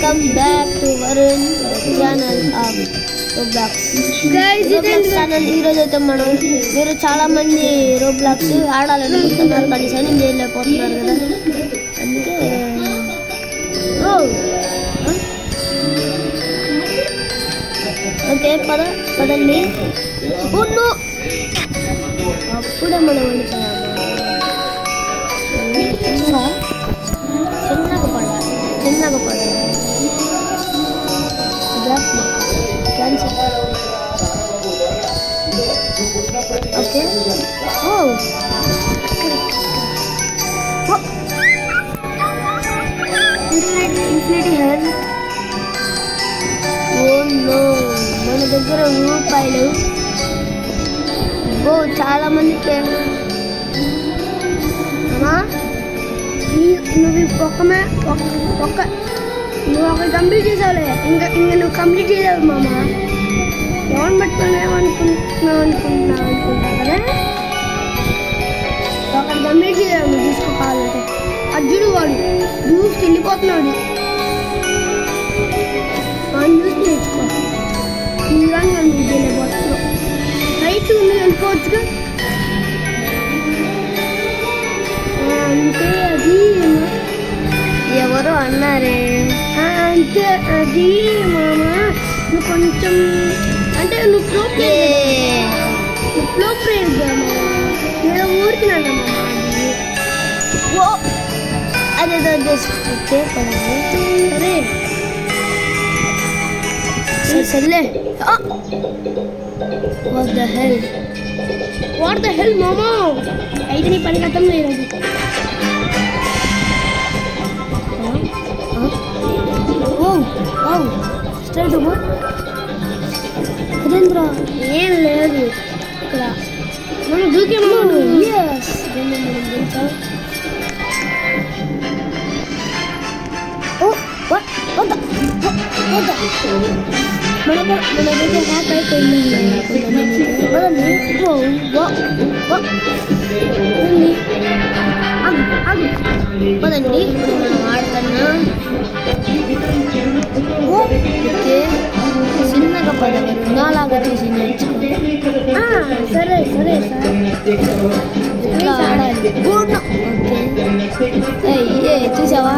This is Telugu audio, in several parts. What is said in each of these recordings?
Welcome back to Varun channel of Roblox. Roblox channel ఈరోజు అయితే మీరు చాలా మంది రోబ్లాక్స్ ఆడాలనుకుంటున్నారు కానీ సైన్ ఇన్ చేయలేకపోతున్నారు కదా, అందుకే ఓకే పదండి. అప్పుడే మనం చిన్నగా పడాలి cancer. Okay infinity health. Oh no, మన దగ్గర రూపాయలు చాలా మంది నువ్వు ఒక కంప్లీట్ చేసావులే, ఇంకా నువ్వు కంప్లీట్ చేసావు మామ. ఎవరిని పట్టుకుని అనుకుంటా కదా, ఒకటి కంప్లీట్ చేసావు నువ్వు తీసుకోవాలంటే. అర్జుడు వాడు జ్యూస్కి వెళ్ళిపోతున్నాడు, వాడిని చూసి నేర్చుకో. ఇంకా నువ్వు వెళ్ళిపోతున్నావు, రైట్ ఉంది వెళ్ళిపోవచ్చుగా. అంటే అది ఎవరో అన్నారే, అంటే అది మామ నువ్వు కొంచెం అంటే నువ్వు ఫ్లో ప్రేర్ నేను ఊరికి ఓ అదేదో చేస్తే సరే వాట్ ద హెల్ మామా, అయితే నీ పని కట్టం లేదు. స్ట్రైట్ అదేంద్ర ఏం లేదు ఇక్కడ, మనం దూకే మనకైతే హ్యాక్ అయిపోయింది. పదండి ఇప్పుడు మనం ఆడుతున్నాం. ఓకే చిన్నగా పదవి నాలాగా చూసి నేర్చుకో. సరే సరే ఇట్లా ఆడాలి. ఓకే చూసావా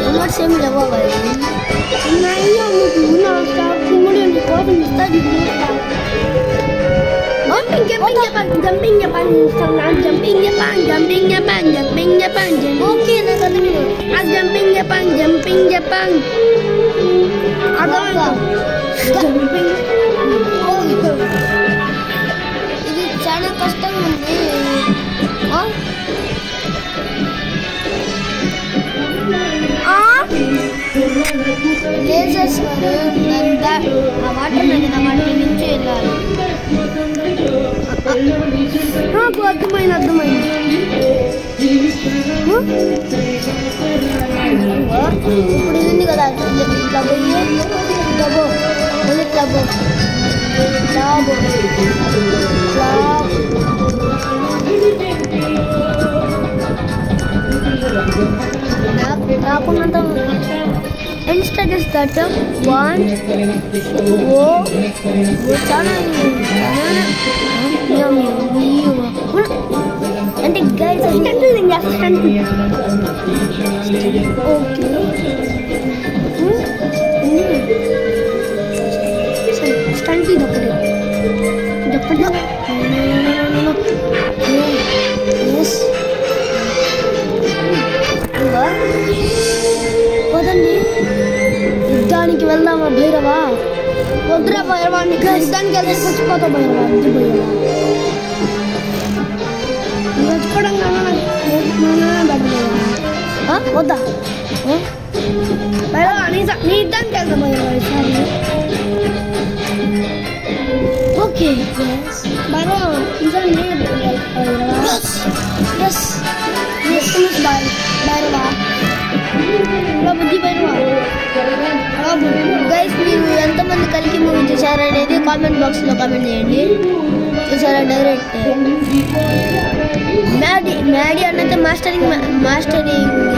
అమౌంట్స్ ఏమి లేవా ఇది చాలా కష్టంగా ఉంది. లేజర్స్ ఆ వాటర్ మీద వాటి నుంచి వెళ్ళాలి. నాకు అర్థమైంది. ఇప్పుడు ఇది ఉంది కదా, ఇట్లా పోయి నాకున్నంత ఇన్స్టెడ్ ఇస్ దట్ వన్ చాలా అంటే గైస్ ఓకే స్టంట్ ఇది ఒకటి వదండి. యుద్ధానికి వెళ్దామా భైరవా? వద్దురా భైరవా, నీకు యుద్ధానికి వెళ్తే చచ్చిపోతావు భైరవా. చచ్చిపోవడం వద్దా భైరవా, నీ యుద్ధానికి వెళ్తా భైరవా ఈసారి. ఓకే భైరవా ఈసారి భైరవా బుద్ధి భైరవా. గైస్ మీరు ఎంతమంది కలికి మూవీ చూసారనేది కామెంట్ బాక్స్లో కామెంట్ చేయండి. చూసారా డైరెక్ట్ మ్యాడీ అన్నైతే మాస్టరింగ్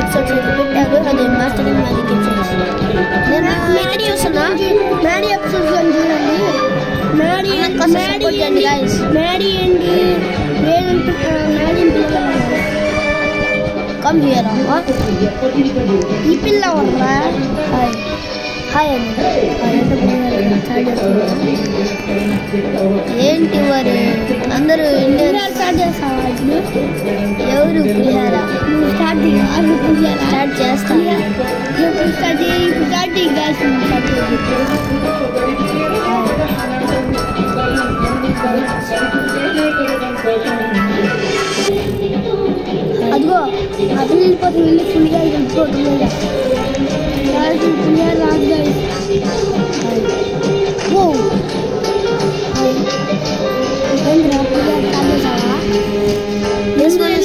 ఎపిసోడ్స్ అయితే పెట్టారు. అది మాస్టరింగ్ మ్యాజిక్ ఎపిసోడ్స్. నేను మ్యాడీ చూస్తున్నా. మ్యాడీ ఎపిసోడ్స్ చూడండి. మ్యాడీ ఏంటి కమ్ హియర్ అమ్మా. ఈ పిల్ల వల్ల హాయ్ అండి. ఏంటి మరి అందరూ ఇండియన్ స్టార్ట్ చేస్తావా? ఎవరు పులిహార స్టార్ట్ చేస్తా. అదిగో అతను వెళ్ళిపోతుంది. వెళ్ళి పులిగా వెళ్ళిపోతుంది. పులిహార రాదు.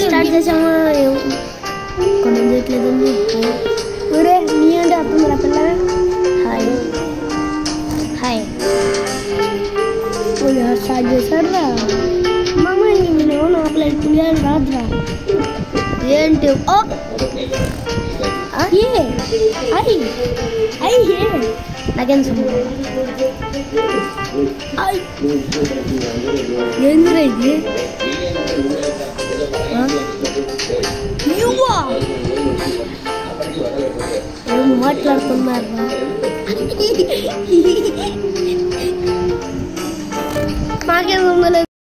స్టార్ట్ చేసామా? కొన్ని చేయట్లేదండి. ఊరే నీ అంటే అర్థం రా పిల్ల. హాయ్ హాయ్ పులిహార స్టార్ట్ చేశారా? మామ నేను నాకు పులిహార రాదురా. ఏంటి నాకేం ఏందిరా ఇది? ఏం మాట్లాడుతున్నారు? మాకేం